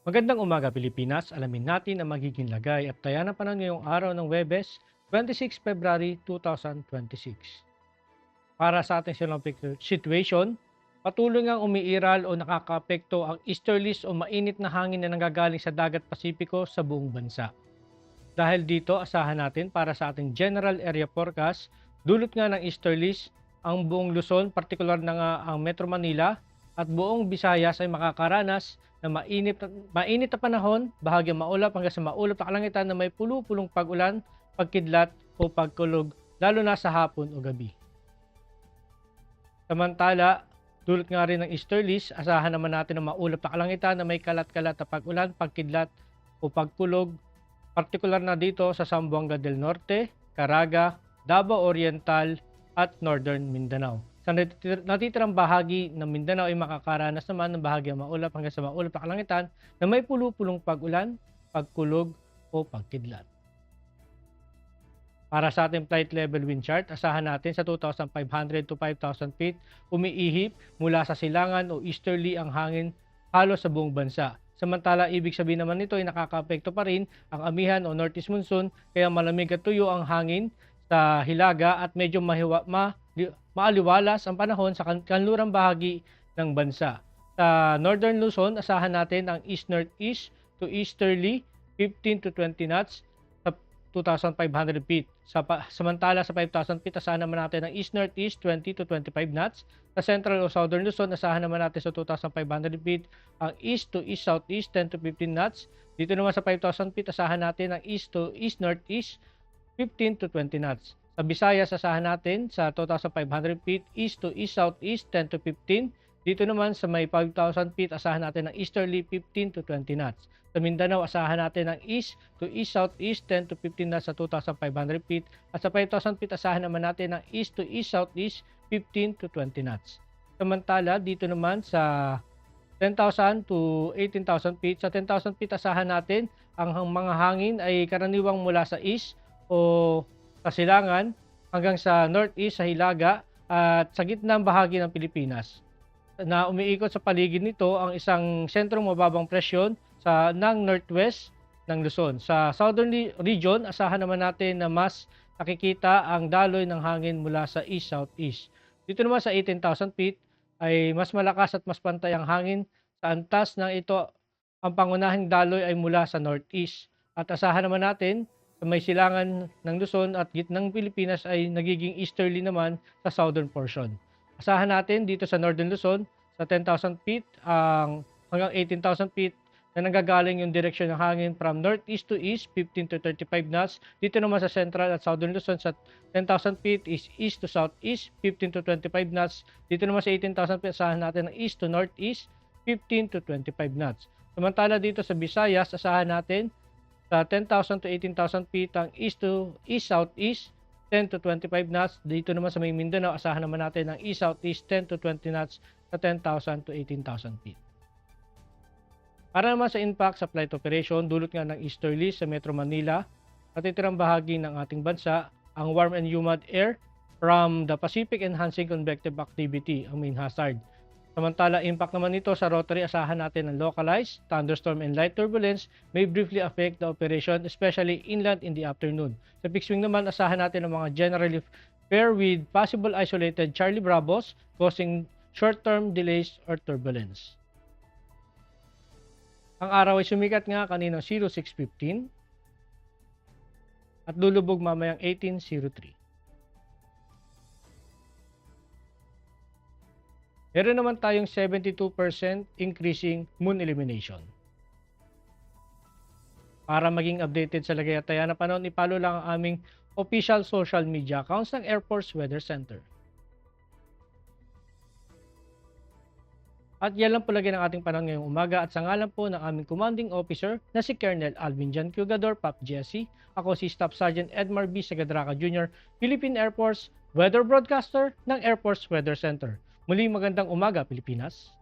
Magandang umaga Pilipinas, alamin natin ang magiging lagay at taya ng panahon ngayong araw ng Webes, 26 February 2026. Para sa ating synoptic situation, patuloy ngang umiiral o nakakaapekto ang easterlies o mainit na hangin na nanggagaling sa dagat Pasipiko sa buong bansa. Dahil dito, asahan natin para sa ating general area forecast, dulot nga ng easterlies, ang buong Luzon, partikular na nga ang Metro Manila at buong Visayas ay makakaranas na mainit na panahon, bahagyang maulap hanggang sa maulap na kalangitan na may pulupulong pag-ulan, pagkidlat o pagkulog, lalo na sa hapon o gabi. Samantala, dulot nga rin ng easterlies, asahan naman natin na maulap na kalangitan na may kalat-kalat na pag-ulan, pagkidlat o pagkulog, partikular na dito sa Zamboanga del Norte, Caraga, Davao Oriental at Northern Mindanao. Sa natitirang bahagi ng Mindanao ay makakaranas naman ng bahagyang maulap hanggang sa maulap na kalangitan na may pulupulong pag-ulan, pagkulog o pagkidlat. Para sa ating flight level wind chart, asahan natin sa 2,500 to 5,000 feet, umiihip mula sa silangan o easterly ang hangin halos sa buong bansa. Samantala, ibig sabihin naman nito ay nakakaapekto pa rin ang amihan o northeast monsoon, kaya malamig at tuyo ang hangin sa hilaga at medyo maaliwalas ang panahon sa kanlurang bahagi ng bansa. Sa northern Luzon, asahan natin ang east-northeast to easterly 15 to 20 knots sa 2,500 feet. Samantala sa 5,000 feet, asahan naman natin ang east-northeast 20 to 25 knots. Sa central o southern Luzon, asahan naman natin sa 2,500 feet ang east to east-southeast 10 to 15 knots. Dito naman sa 5,000 feet, asahan natin ang east to east-northeast 15 to 20 knots. Sa Visayas, asahan natin sa 2,500 feet east to east-southeast 10 to 15. Dito naman sa may 5,000 feet, asahan natin ang easterly 15 to 20 knots. Sa Mindanao, asahan natin ang east to east-southeast 10 to 15 knots sa 2,500 feet. At sa 5,000 feet, asahan naman natin ang east to east-southeast 15 to 20 knots. Samantala, dito naman sa 10,000 to 18,000 feet, sa 10,000 feet, asahan natin ang mga hangin ay karaniwang mula sa east o sa silangan hanggang sa northeast sa hilaga at sa gitnang bahagi ng Pilipinas, na umiikot sa paligid nito ang isang sentrong mababang presyon ng northwest ng Luzon. Sa southern region, asahan naman natin na mas nakikita ang daloy ng hangin mula sa east-southeast. Dito naman sa 18,000 feet ay mas malakas at mas pantay ang hangin. Sa antas ng ito, ang pangunahing daloy ay mula sa northeast. At asahan naman natin sa may silangan ng Luzon at gitnang Pilipinas ay nagiging easterly naman sa southern portion. Asahan natin dito sa northern Luzon sa 10,000 feet hanggang 18,000 feet na nanggagaling yung direksyon ng hangin from northeast to east 15 to 35 knots. Dito naman sa central at southern Luzon sa 10,000 feet is east to southeast 15 to 25 knots. Dito naman sa 18,000 feet asahan natin ng east to northeast 15 to 25 knots. Samantala dito sa Visayas, asahan natin sa 10,000 to 18,000 feet ang east to east-southeast 10 to 25 knots. Dito naman sa may Mindanao, asahan naman natin ang east-southeast 10 to 20 knots sa 10,000 to 18,000 feet. Para naman sa impact sa flight operation, dulot nga ng easterly sa Metro Manila at itirang bahagi ng ating bansa, ang warm and humid air from the Pacific enhancing convective activity ang main hazard. Samantala, impact naman nito sa rotary, asahan natin ang localized thunderstorm and light turbulence may briefly affect the operation, especially inland in the afternoon. Sa fixed wing naman, asahan natin ang mga generally fair with possible isolated Charlie Bravos causing short-term delays or turbulence. Ang araw ay sumikat nga kaninang 06:15 at lulubog mamayang 18:03. Meron naman tayong 72% increasing moon illumination. Para maging updated sa lagay at taya na panahon, ipalo lang ang aming official social media accounts ng Air Force Weather Center. At yan lang po lagi ng ating panahon ngayong umaga at sa ngalan po ng aming commanding officer na si Colonel Alvin Jan Cugador, Pap Jesse. Ako si Staff Sergeant Edmar B. Sagadraca Jr., Philippine Air Force Weather Broadcaster ng Air Force Weather Center. Muli magandang umaga, Pilipinas.